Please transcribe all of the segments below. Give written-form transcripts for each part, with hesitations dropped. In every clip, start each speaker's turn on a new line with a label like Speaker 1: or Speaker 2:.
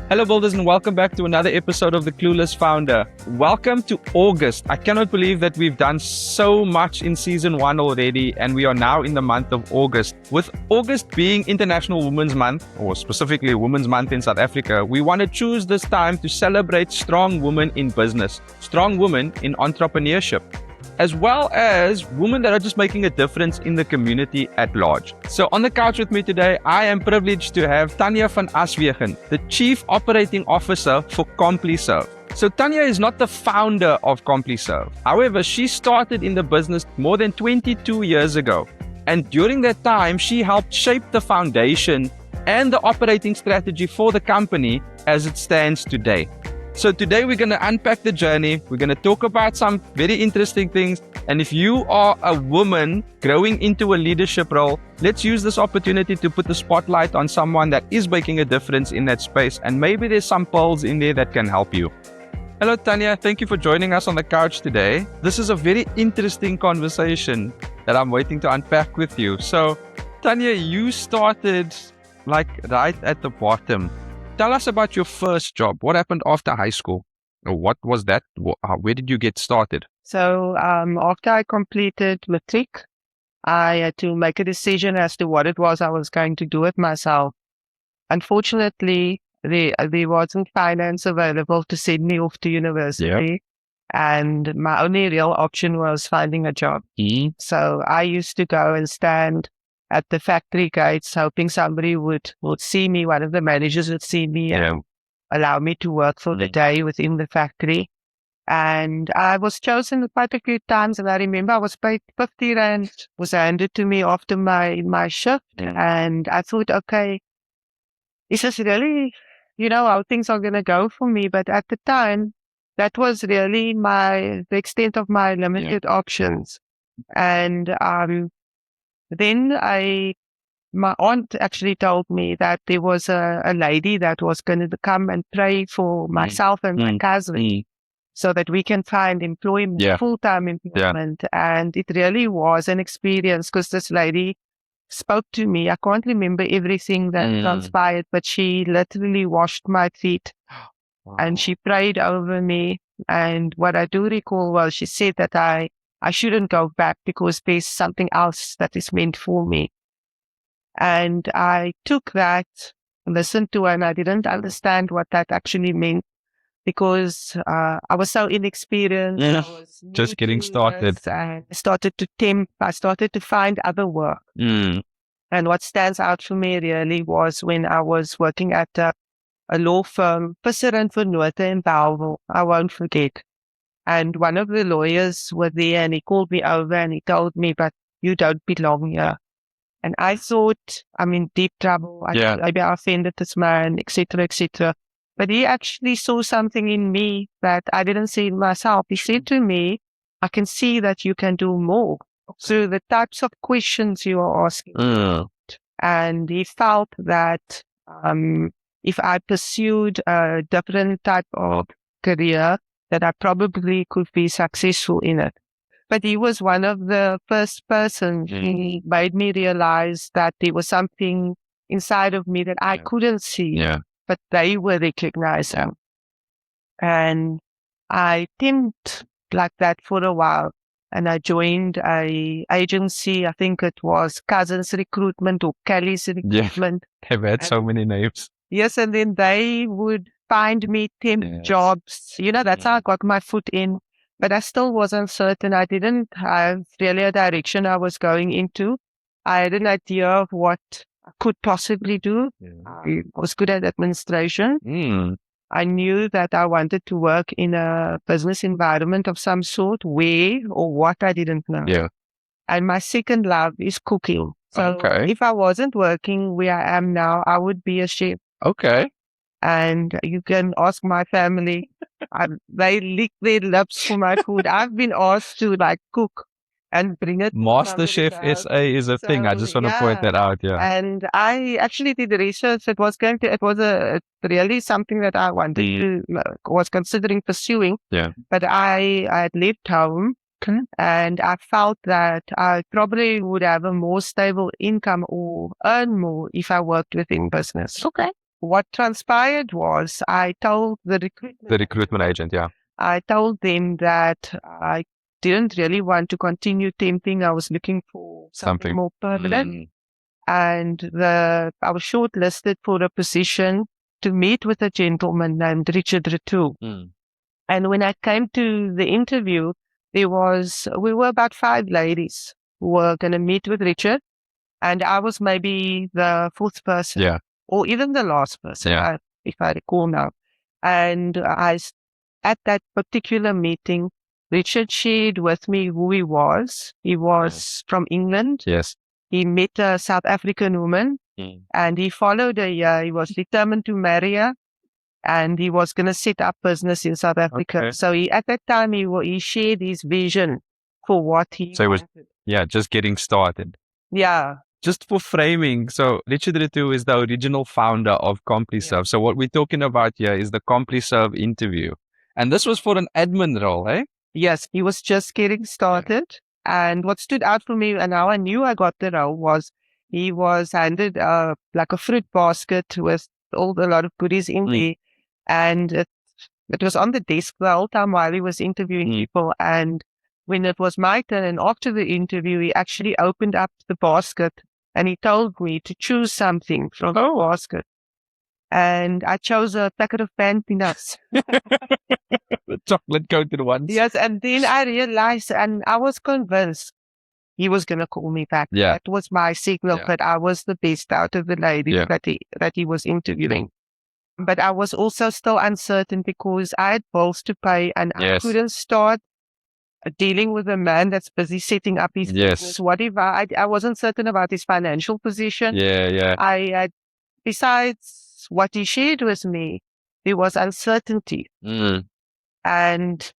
Speaker 1: Hello, builders, and welcome back to another episode of the Clueless Founder. Welcome to August. I cannot believe that we've done so much in season 1 already, and we are now in the month of August. With August being International Women's Month, or specifically Women's Month in South Africa, we want to choose this time to celebrate strong women in business, strong women in entrepreneurship, as well as women that are just making a difference in the community at large. So on the couch with me today, I am privileged to have Tanya Van Aswegen, the Chief Operating Officer for CompliServe. So Tanya is not the founder of CompliServe. However, she started in the business more than 22 years ago. And during that time, she helped shape the foundation and the operating strategy for the company as it stands today. So today we're going to unpack the journey. We're going to talk about some very interesting things. And if you are a woman growing into a leadership role, let's use this opportunity to put the spotlight on someone that is making a difference in that space. And maybe there's some pearls in there that can help you. Hello, Tanya. Thank you for joining us on the couch today. This is a very interesting conversation that I'm waiting to unpack with you. So, Tanya, you started right at the bottom. Tell us about your first job. What happened after high school? Or what was that? Where did you get started?
Speaker 2: So after I completed matric, I had to make a decision as to what it was I was going to do with myself. Unfortunately, there wasn't finance available to send me off to university. And my only real option was finding a job. So I used to go and stand at the factory gates, hoping somebody would see me. One of the managers would see me and allow me to work for the day within the factory. And I was chosen quite a few times. And I remember I was paid 50 Rand, was handed to me after my shift. And I thought, okay, this is really, how things are going to go for me. But at the time, that was really the extent of my limited options. And then my aunt actually told me that there was a lady that was going to come and pray for myself and my cousin so that we can find employment, full-time employment. And it really was an experience because this lady spoke to me. I can't remember everything that transpired, but she literally washed my feet and she prayed over me. And what I do recall was she said that I shouldn't go back because there's something else that is meant for me. And I took that, listened to her, and I didn't understand what that actually meant because I was so inexperienced. I was
Speaker 1: just getting started.
Speaker 2: I started to temp. I started to find other work. And what stands out for me really was when I was working at a law firm, Visser and Vennote in Bellville. I won't forget. And one of the lawyers were there and he called me over and he told me, but you don't belong here. And I thought, I'm in deep trouble. Maybe I offended this man, etc., etc. But he actually saw something in me that I didn't see in myself. He said to me, I can see that you can do more. So the types of questions you are asking. And he felt that if I pursued a different type of career, that I probably could be successful in it. But he was one of the first persons. He made me realize that there was something inside of me that I couldn't see, but they were recognizing. And I temped like that for a while. And I joined a agency, I think it was Cousins Recruitment or Kelly's Recruitment.
Speaker 1: They've had so many names.
Speaker 2: Yes, and then they would find me temp jobs. That's how I got my foot in. But I still wasn't certain. I didn't have really a direction I was going into. I had an idea of what I could possibly do. I was good at administration. I knew that I wanted to work in a business environment of some sort, where or what I didn't know. And my second love is cooking. So if I wasn't working where I am now, I would be a chef. And you can ask my family. They lick their lips for my food. I've been asked to cook and bring it.
Speaker 1: MasterChef SA is a thing. I just want to point that out.
Speaker 2: And I actually did research. It was really something that I wanted was considering pursuing. But I had left home. And I felt that I probably would have a more stable income or earn more if I worked within business. what transpired was I told the
Speaker 1: recruitment agent, yeah.
Speaker 2: I told them that I didn't really want to continue temping. I was looking for something more permanent. And I was shortlisted for a position to meet with a gentleman named Richard Reteau. And when I came to the interview, we were about 5 ladies who were going to meet with Richard. And I was maybe the 4th person, or even the last person, if I recall now. And at that particular meeting, Richard shared with me who he was. He was from England.
Speaker 1: Yes.
Speaker 2: He met a South African woman, and he followed her here. He was determined to marry her, and he was going to set up business in South Africa.
Speaker 1: Okay.
Speaker 2: So at that time, he shared his vision for what he wanted.
Speaker 1: Just getting started.
Speaker 2: Yeah.
Speaker 1: Just for framing, so Richard Reteau is the original founder of CompliServe. So what we're talking about here is the CompliServe interview. And this was for an admin role, eh?
Speaker 2: Yes, he was just getting started. And what stood out for me, and how I knew I got the role, was he was handed like a fruit basket with a lot of goodies in there. And it was on the desk the whole time while he was interviewing people. And when it was my turn, and after the interview, he actually opened up the basket and he told me to choose something from the basket. And I chose a packet of peanuts.
Speaker 1: The chocolate coated ones.
Speaker 2: Yes, and then I realized, and I was convinced he was going to call me back.
Speaker 1: Yeah.
Speaker 2: That was my signal that I was the best out of the ladies that he was interviewing. But I was also still uncertain because I had bills to pay, and I couldn't start dealing with a man that's busy setting up his business. What if I wasn't certain about his financial position? I had, besides what he shared with me, there was uncertainty. And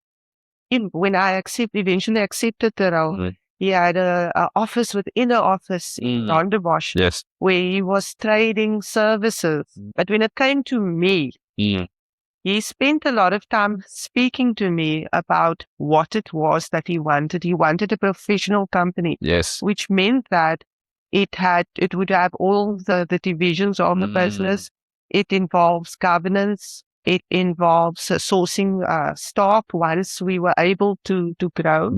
Speaker 2: when I eventually accepted the role, he had an office within an office in Rondebosch, where he was trading services. But when it came to me, he spent a lot of time speaking to me about what it was that he wanted. He wanted a professional company, which meant that it would have all the divisions of the business. It involves governance. It involves sourcing staff once we were able to grow.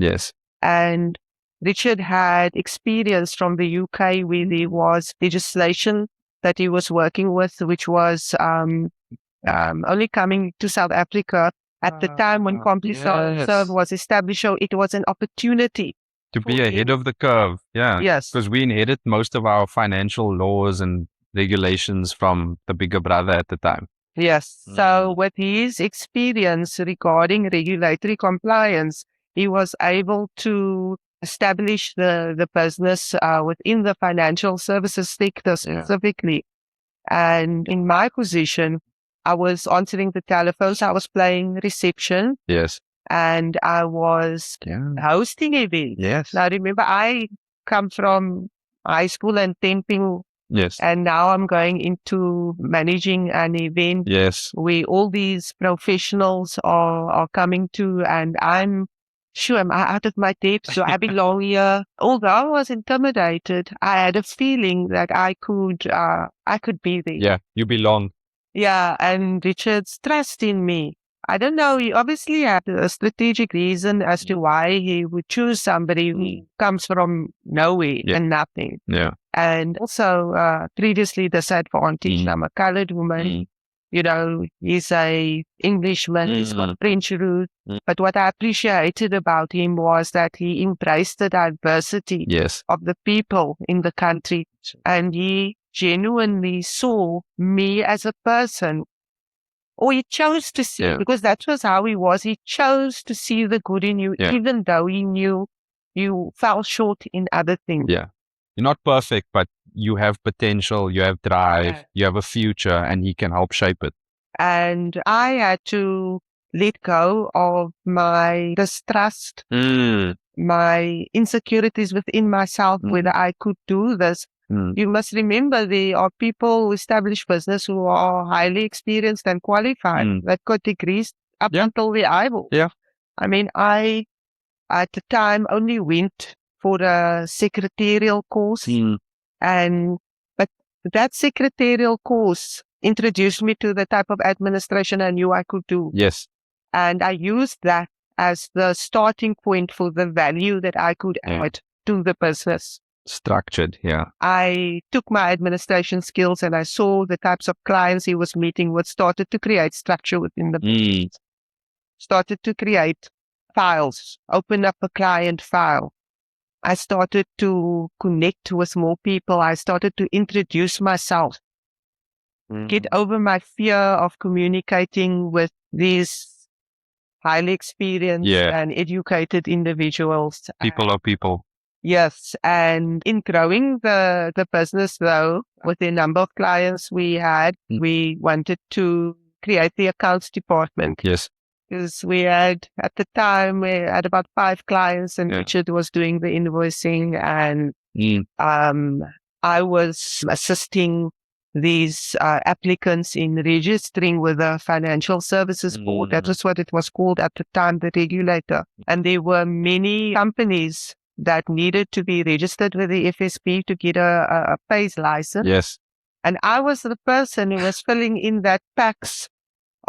Speaker 2: And Richard had experience from the UK where there was legislation that he was working with, which was only coming to South Africa at the time when CompliServe was established. So it was an opportunity
Speaker 1: to be ahead of the curve. Because we inherit most of our financial laws and regulations from the bigger brother at the time.
Speaker 2: So with his experience regarding regulatory compliance, he was able to establish the business within the financial services sector specifically. And in my position, I was answering the telephones, I was playing reception. And I was hosting events. Now remember, I come from high school and temping. And now I'm going into managing an event where all these professionals are coming to, and I'm out of my depth, so I belong here. Although I was intimidated, I had a feeling that I could be there.
Speaker 1: Yeah, you belong.
Speaker 2: Yeah, and Richard's trust in me. I don't know, he obviously had a strategic reason as to why he would choose somebody who comes from nowhere and nothing. And also, previously disadvantaged. I'm a colored woman. You know, he's a Englishman, he's got French roots. But what I appreciated about him was that he embraced the diversity of the people in the country. And he genuinely saw me as a person. Or he chose to see, because that was how he was. He chose to see the good in you, even though he knew you fell short in other things.
Speaker 1: You're not perfect, but you have potential, you have drive, you have a future, and he can help shape it.
Speaker 2: And I had to let go of my distrust, my insecurities within myself, whether I could do this. You must remember there are people who establish business who are highly experienced and qualified that got degrees up until where I was. I mean, I at the time only went for a secretarial course, but that secretarial course introduced me to the type of administration I knew I could do.
Speaker 1: Yes.
Speaker 2: And I used that as the starting point for the value that I could add to the business.
Speaker 1: Structured, yeah.
Speaker 2: I took my administration skills and I saw the types of clients he was meeting with, started to create structure within the business, started to create files, open up a client file. I started to connect with more people. I started to introduce myself, get over my fear of communicating with these highly experienced and educated individuals.
Speaker 1: People are people.
Speaker 2: Yes. And in growing the business, though, with the number of clients we had, we wanted to create the accounts department.
Speaker 1: Yes.
Speaker 2: Because we had, at the time, we had about 5 clients and Richard was doing the invoicing and I was assisting these applicants in registering with the Financial Services Board. That was what it was called at the time, the regulator. And there were many companies that needed to be registered with the FSB to get a PAYS license.
Speaker 1: Yes.
Speaker 2: And I was the person who was filling in that packs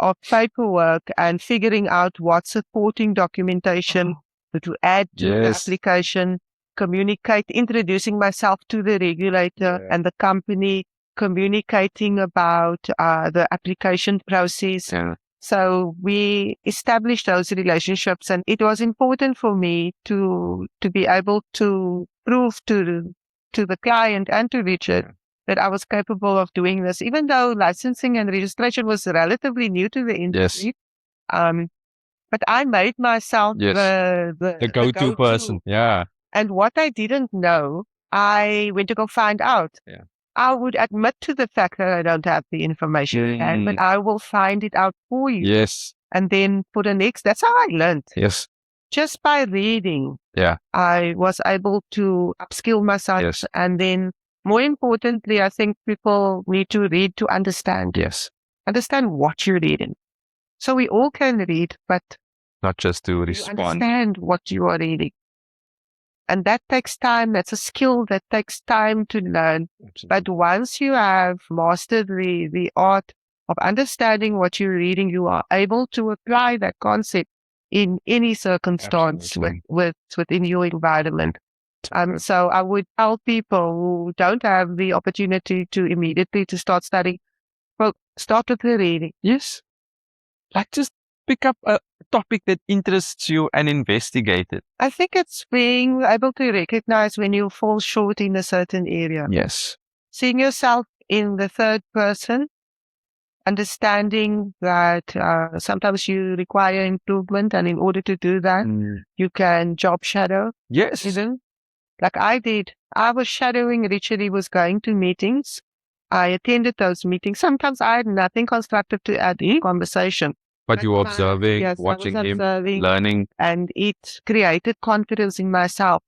Speaker 2: of paperwork and figuring out what supporting documentation to add to the application, communicate, introducing myself to the regulator and the company, communicating about the application process. So we established those relationships, and it was important for me to be able to prove to the client and to Richard that I was capable of doing this, even though licensing and registration was relatively new to the industry. But I made myself the
Speaker 1: go-to person. Yeah.
Speaker 2: And what I didn't know, I went to go find out. I would admit to the fact that I don't have the information, but I will find it out for you.
Speaker 1: Yes.
Speaker 2: And then for the next, that's how I learned.
Speaker 1: Yes.
Speaker 2: Just by reading, I was able to upskill myself. And then more importantly, I think people need to read to understand. Understand what you're reading. So we all can read, but
Speaker 1: not just to respond.
Speaker 2: Understand what you are reading. And that takes time. That's a skill that takes time to learn. Absolutely. But once you have mastered the art of understanding what you're reading, you are able to apply that concept in any circumstance within your environment. So I would tell people who don't have the opportunity to immediately to start studying, well, start with the reading.
Speaker 1: Yes. Like just pick up a topic that interests you and investigate it.
Speaker 2: I think it's being able to recognize when you fall short in a certain area.
Speaker 1: Yes.
Speaker 2: Seeing yourself in the third person, understanding that sometimes you require improvement, and in order to do that, you can job shadow.
Speaker 1: Yes.
Speaker 2: Even like I did. I was shadowing Richard. He was going to meetings. I attended those meetings. Sometimes I had nothing constructive to add in conversation.
Speaker 1: But you were observing, watching him, learning.
Speaker 2: And it created confidence in myself.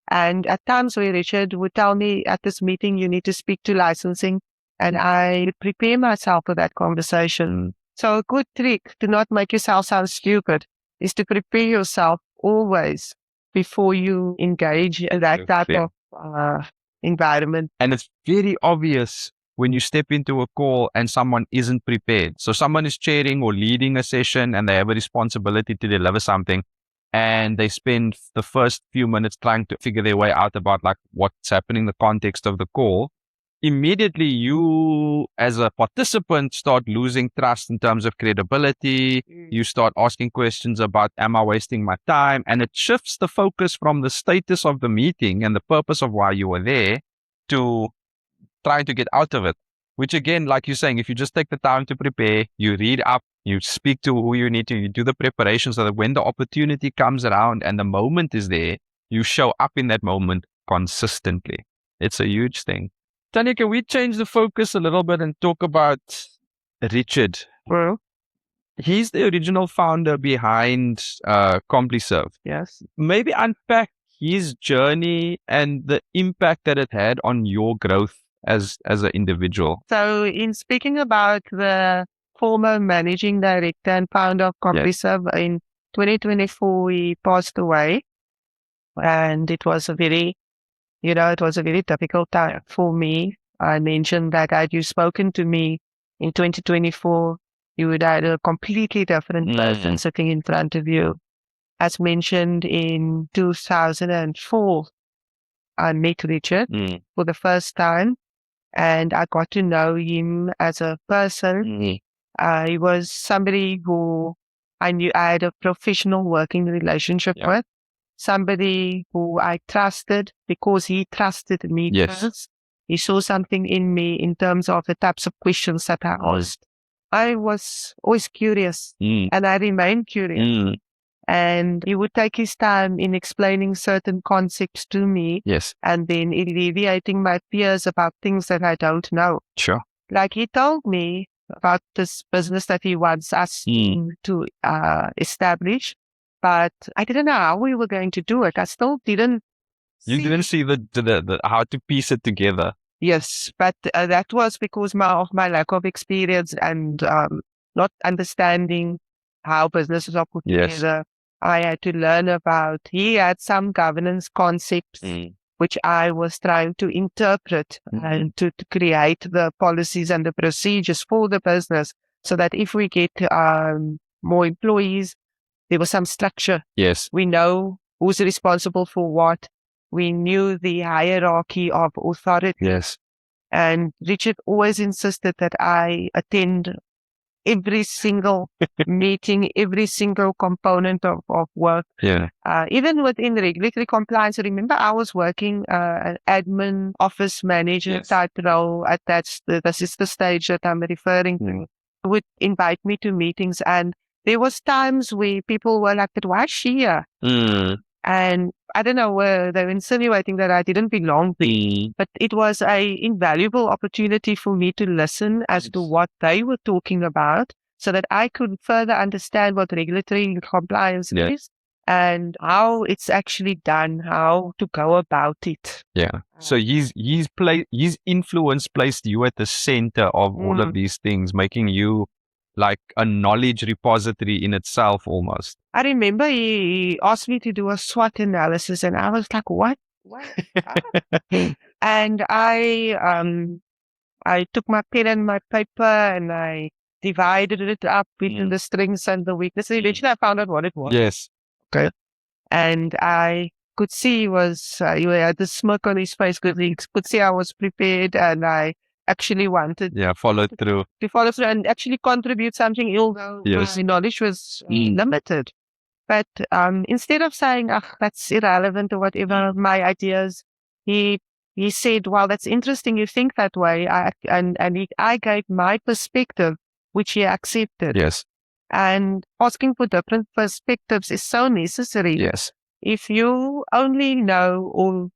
Speaker 2: And at times where Richard would tell me, at this meeting, you need to speak to licensing. And I would prepare myself for that conversation. So a good trick to not make yourself sound stupid is to prepare yourself always before you engage in that type of environment.
Speaker 1: And it's very obvious when you step into a call and someone isn't prepared. So someone is chairing or leading a session and they have a responsibility to deliver something, and they spend the first few minutes trying to figure their way out about like what's happening in the context of the call. Immediately you as a participant start losing trust in terms of credibility. You start asking questions about, am I wasting my time? And it shifts the focus from the status of the meeting and the purpose of why you were there to trying to get out of it. Which again, like you're saying, if you just take the time to prepare, you read up, you speak to who you need to, you do the preparation so that when the opportunity comes around and the moment is there, you show up in that moment consistently. It's a huge thing. Tanya, can we change the focus a little bit and talk about Richard?
Speaker 2: Well,
Speaker 1: he's the original founder behind CompliServe.
Speaker 2: Yes.
Speaker 1: Maybe unpack his journey and the impact that it had on your growth as an individual.
Speaker 2: So in speaking about the former managing director and founder of CompliServe, in 2024, he passed away. And it was a very difficult time for me. I mentioned that had you spoken to me in 2024, you would have a completely different person sitting in front of you. As mentioned in 2004, I met Richard for the first time, and I got to know him as a person. He was somebody who I knew I had a professional working relationship with, somebody who I trusted because he trusted me first. He saw something in me in terms of the types of questions that I asked. I was always curious, and I remained curious. And he would take his time in explaining certain concepts to me, and then alleviating my fears about things that I don't know.
Speaker 1: Sure.
Speaker 2: Like he told me about this business that he wants us to establish, but I didn't know how we were going to do it. I still didn't.
Speaker 1: You didn't see the how to piece it together.
Speaker 2: Yes, but that was because of my lack of experience and not understanding how businesses are put together. I had to learn about, he had some governance concepts, which I was trying to interpret and to create the policies and the procedures for the business so that if we get more employees, there was some structure. We know who's responsible for what. We knew the hierarchy of authority. And Richard always insisted that I attend every single meeting, every single component of work. Even within regulatory compliance, remember I was working an admin office manager type role at this is the stage that I'm referring to. Would invite me to meetings, and there was times where people were like, but why is she here? And I don't know where they were insinuating that I didn't belong there, but it was a invaluable opportunity for me to listen as to what they were talking about so that I could further understand what regulatory compliance is and how it's actually done, how to go about it.
Speaker 1: So his influence placed you at the center of all of these things, making you like a knowledge repository in itself almost.
Speaker 2: I remember he asked me to do a SWOT analysis, and I was like, what? And I took my pen and my paper and I divided it up into the strengths and the weaknesses. Eventually I found out what it was. Okay. And I could see he had this smirk on his face because he could see I was prepared and I actually wanted
Speaker 1: follow through
Speaker 2: to follow through and actually contribute something, although my knowledge was limited. But instead of saying, that's irrelevant or whatever, my ideas, he said, well, that's interesting. You think that way. I gave my perspective, which he accepted. And asking for different perspectives is so necessary. If you only know or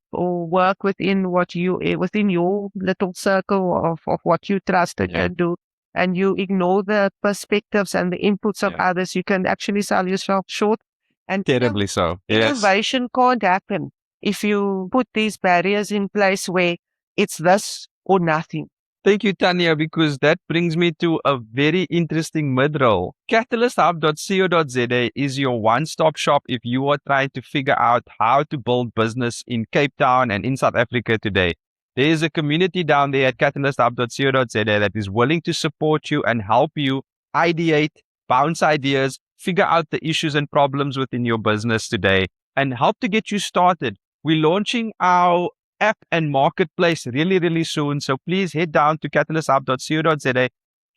Speaker 2: work within within your little circle of what you trust that you do, and you ignore the perspectives and the inputs of others, you can actually sell yourself short. And
Speaker 1: terribly so.
Speaker 2: Innovation can't happen if you put these barriers in place where it's this or nothing.
Speaker 1: Thank you, Tanya, because that brings me to a very interesting mid-roll. CatalystHub.co.za is your one-stop shop if you are trying to figure out how to build business in Cape Town and in South Africa today. There is a community down there at CatalystHub.co.za that is willing to support you and help you ideate, bounce ideas, figure out the issues and problems within your business today, and help to get you started. We're launching our app and marketplace really, really soon. So please head down to CatalystHub.co.za.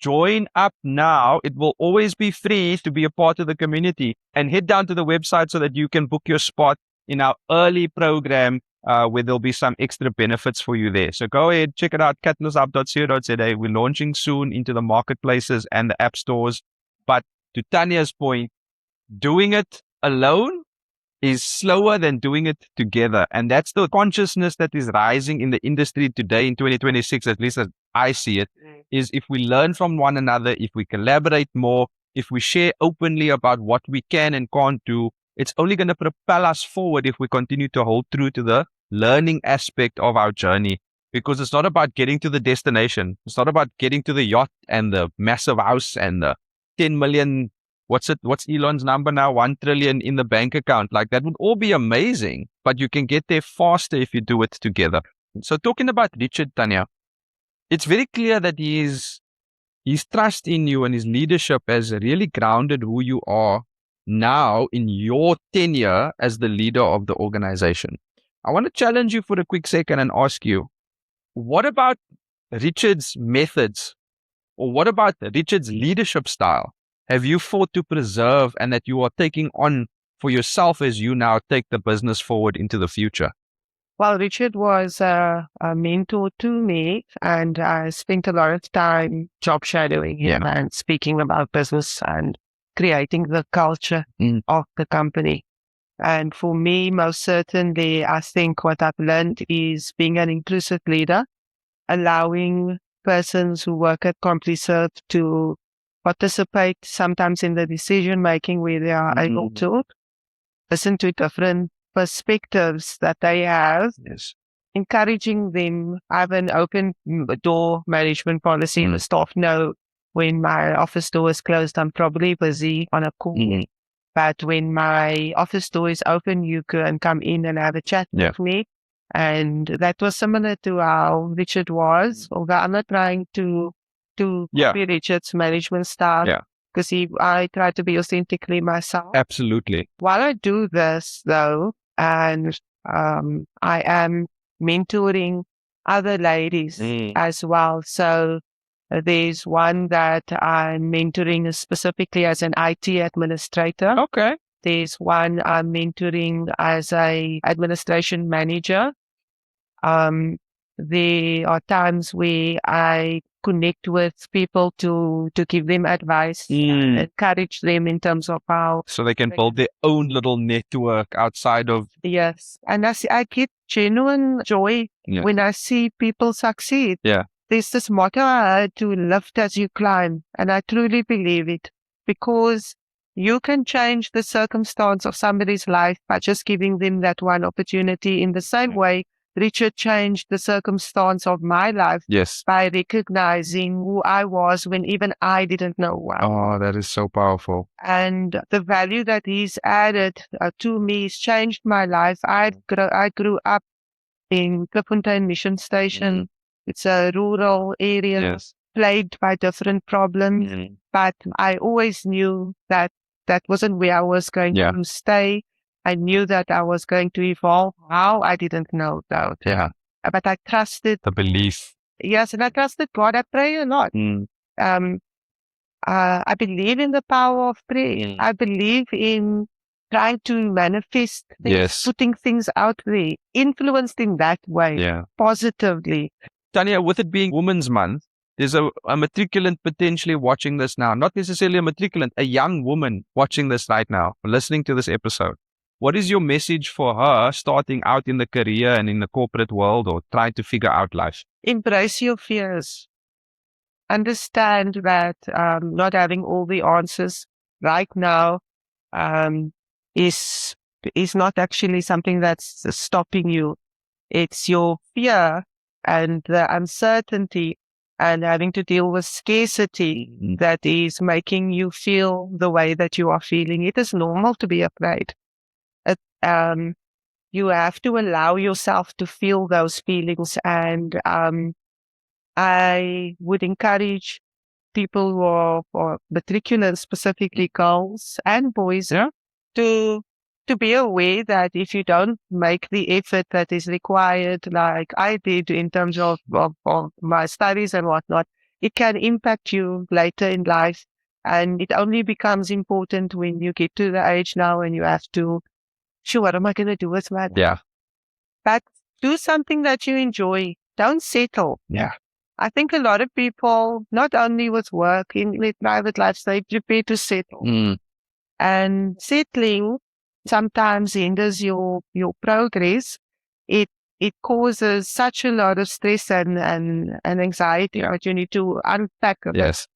Speaker 1: Join up now. It will always be free to be a part of the community. And head down to the website so that you can book your spot in our early program where there'll be some extra benefits for you there. So go ahead, check it out, CatalystHub.co.za. We're launching soon into the marketplaces and the app stores. But to Tanya's point, doing it alone is slower than doing it together. And that's the consciousness that is rising in the industry today in 2026, at least as I see it, is if we learn from one another, if we collaborate more, if we share openly about what we can and can't do, it's only going to propel us forward if we continue to hold true to the learning aspect of our journey. Because it's not about getting to the destination. It's not about getting to the yacht and the massive house and the 10 million what's Elon's number now? 1 trillion in the bank account. Like that would all be amazing, but you can get there faster if you do it together. So talking about Richard, Tanya, it's very clear that he is His trust in you and his leadership has really grounded who you are now in your tenure as the leader of the organization. I want to challenge you for a quick second and ask you, what about Richard's methods, or what about Richard's leadership style have you fought to preserve and that you are taking on for yourself as you now take the business forward into the future?
Speaker 2: Well, Richard was a mentor to me, and I spent a lot of time job shadowing him and speaking about business and creating the culture of the company. And for me, most certainly, I think what I've learned is being an inclusive leader, allowing persons who work at CompliServe to participate sometimes in the decision making where they are able to listen to different perspectives that they have, encouraging them. I have an open door management policy. The staff know when my office door is closed, I'm probably busy on a call. But when my office door is open, you can come in and have a chat with me. And that was similar to how Richard was. Although I'm not trying to copy Richard's management style, because I try to be authentically myself.
Speaker 1: Absolutely.
Speaker 2: While I do this, though, and I am mentoring other ladies as well. So there's one that I'm mentoring specifically as an IT administrator.
Speaker 1: Okay.
Speaker 2: There's one I'm mentoring as a administration manager. There are times where I connect with people to give them advice, encourage them in terms of how.
Speaker 1: So they can build their own little network outside of.
Speaker 2: Yes. And I get genuine joy when I see people succeed.
Speaker 1: Yeah.
Speaker 2: There's this motto I heard, to lift as you climb. And I truly believe it, because you can change the circumstance of somebody's life by just giving them that one opportunity. In the same way, Richard changed the circumstance of my life by recognizing who I was when even I didn't know why.
Speaker 1: Oh, that is so powerful.
Speaker 2: And the value that he's added to me has changed my life. I grew up in Klipfontein Mission Station. It's a rural area plagued by different problems. But I always knew that that wasn't where I was going to stay. I knew that I was going to evolve. How? I didn't know, though.
Speaker 1: Yeah.
Speaker 2: But I trusted.
Speaker 1: The belief.
Speaker 2: Yes, and I trusted God. I pray a lot. I believe in the power of prayer. I believe in trying to manifest things, putting things out there, influenced in that way, positively.
Speaker 1: Tanya, with it being Women's Month, there's a matriculant potentially watching this now. Not necessarily a matriculant, a young woman watching this right now, listening to this episode. What is your message for her starting out in the career and in the corporate world, or trying to figure out life?
Speaker 2: Embrace your fears. Understand that not having all the answers right now is not actually something that's stopping you. It's your fear and the uncertainty and having to deal with scarcity that is making you feel the way that you are feeling. It is normal to be afraid. You have to allow yourself to feel those feelings. And I would encourage people who are matriculants, specifically girls and boys, to be aware that if you don't make the effort that is required, like I did in terms of my studies and whatnot, it can impact you later in life. And it only becomes important when you get to the age now and you have to, sure, what am I going to do with my life?
Speaker 1: Yeah.
Speaker 2: But do something that you enjoy. Don't settle.
Speaker 1: Yeah.
Speaker 2: I think a lot of people, not only with work, in their private lives, they prepare to settle. And settling sometimes hinders your progress. It causes such a lot of stress and anxiety that you need to unpack a bit.
Speaker 1: Yes.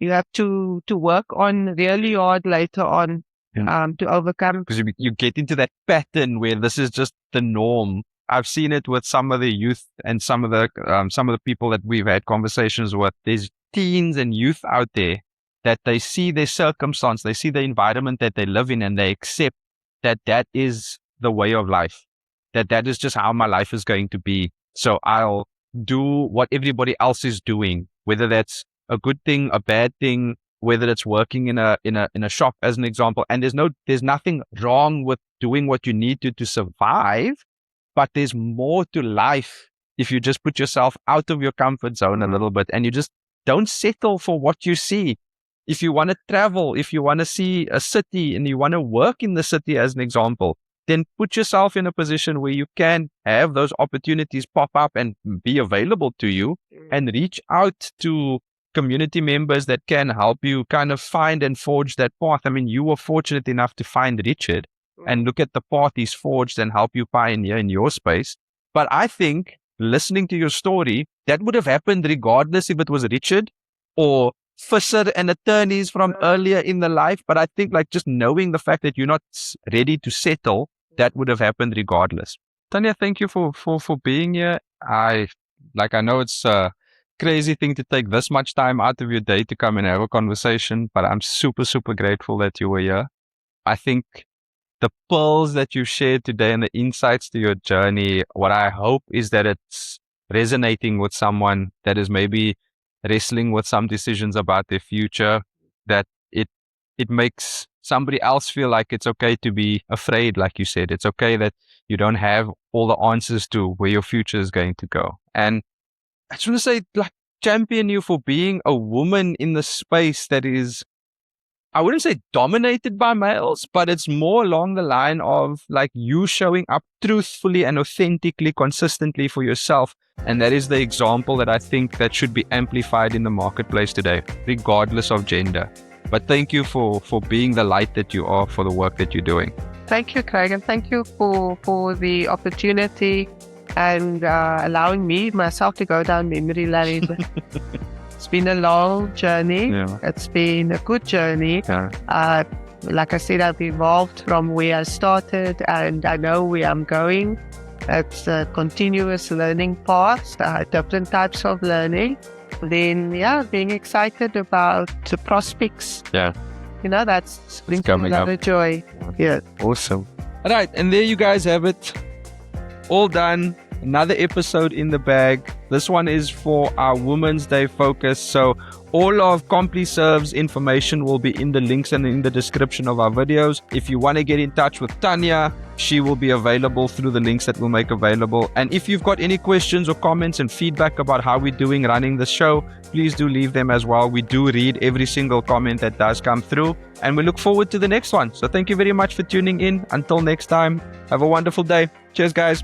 Speaker 2: You have to work on really hard later on to overcome.
Speaker 1: Because you get into that pattern where this is just the norm. I've seen it with some of the youth and some of the people that we've had conversations with. There's teens and youth out there that they see their circumstance, they see the environment that they live in, and they accept that that is the way of life, that is just how my life is going to be. So I'll do what everybody else is doing, whether that's a good thing, a bad thing, whether it's working in a shop as an example. And there's nothing wrong with doing what you need to survive, but there's more to life if you just put yourself out of your comfort zone a little bit and you just don't settle for what you see. If you want to travel, if you want to see a city and you want to work in the city as an example, then put yourself in a position where you can have those opportunities pop up and be available to you, and reach out to community members that can help you kind of find and forge that path. I mean, you were fortunate enough to find Richard and look at the path he's forged and help you pioneer in your space. But I think listening to your story, that would have happened regardless if it was Richard or Fisher and attorneys from earlier in the life. But I think like just knowing the fact that you're not ready to settle, that would have happened regardless. Tanya, thank you for being here. I know it's a crazy thing to take this much time out of your day to come and have a conversation, but I'm super, super grateful that you were here. I think the pearls that you shared today and the insights to your journey, what I hope is that it's resonating with someone that is maybe wrestling with some decisions about their future, that it makes somebody else feel like it's okay to be afraid. Like you said, it's okay that you don't have all the answers to where your future is going to go. And I just want to say, like, champion you for being a woman in the space that is, I wouldn't say dominated by males, but it's more along the line of like you showing up truthfully and authentically, consistently for yourself. And that is the example that I think that should be amplified in the marketplace today, regardless of gender. But thank you for being the light that you are for the work that you're doing.
Speaker 2: Thank you, Craig, and thank you for the opportunity and allowing me myself to go down memory lane. It's been a long journey.
Speaker 1: Yeah.
Speaker 2: It's been a good journey.
Speaker 1: Yeah.
Speaker 2: Like I said, I've evolved from where I started, and I know where I'm going. It's a continuous learning path, different types of learning. Then, being excited about the prospects.
Speaker 1: Yeah.
Speaker 2: That's brings
Speaker 1: coming
Speaker 2: another
Speaker 1: up.
Speaker 2: joy. Yeah.
Speaker 1: Awesome. All right. And there you guys have it. All done. Another episode in the bag. This one is for our Women's Day focus. So all of CompliServe's information will be in the links and in the description of our videos. If you want to get in touch with Tanya, she will be available through the links that we'll make available. And if you've got any questions or comments and feedback about how we're doing running the show, please do leave them as well. We do read every single comment that does come through, and we look forward to the next one. So thank you very much for tuning in. Until next time, have a wonderful day. Cheers, guys.